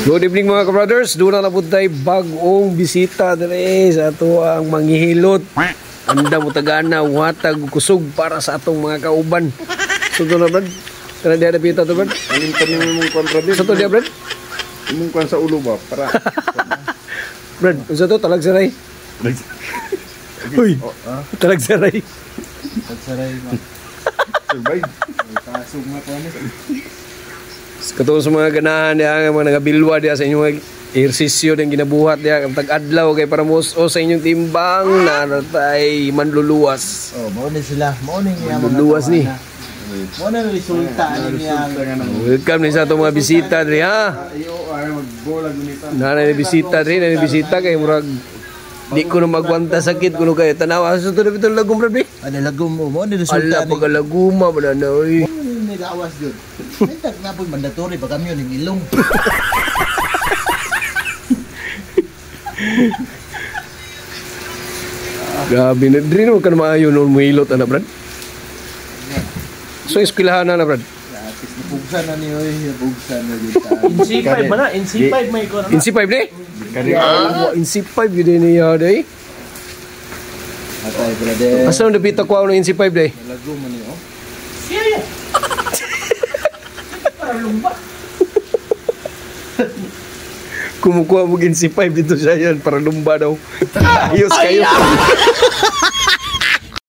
Good evening mga ka-brothers. Doon na po tayo bagong bisita dere sa ato ang manghihilot. Anda mo tagana, watag, kusog para sa atong mga kauban. So doon na brad. Kana diya na pita to brad. Aling tanong mong kontra din. Sa to diya brad. Mong kwan sa ulo ba? Para. Brad, sa to talag saray. Uy, talag saray. Talag saray ba? Survive. Kasog nga ko ano. Katulad sa mga ganahan diya, mga nagabilwa diya sa inyong ehersisyo ng ginabuhat diya, tag-adlaw kay para mo sa inyong timbang na natay manluluwas. Oh, mao ni sila. Mao ni nga Manluluwas ni. Mao na resulta ni niya. Welcome ni sa itong mga bisita diya, ha? Ayo ay magbolag nito. Nanay bisita rin, nanay bisita kay murag di ko na magwanta sakit kuno kay tanawa sa to bitong lagom brad. Ano lagom mo? Mao ni resulta Ala pagalaguma ba na oy. May gawas yun. May na po mandatory pa kami yun yung ilong. Grabe na rin mo ka na maayon noon mo hilot na brad. So eskwelahan na brad. Lapis na bugsan na niyo bugsan na yun. NC5 ba na? NC5 may ko na. Insi 5 de? Insi 5 yun din niya de. Atay brother. Asa na dapita ko ano Insi 5 de? Lago man niyo. Siya. Para lumba. Kumukuha mo Insi 5 dito siya yan para lumba daw. Ayos kayo.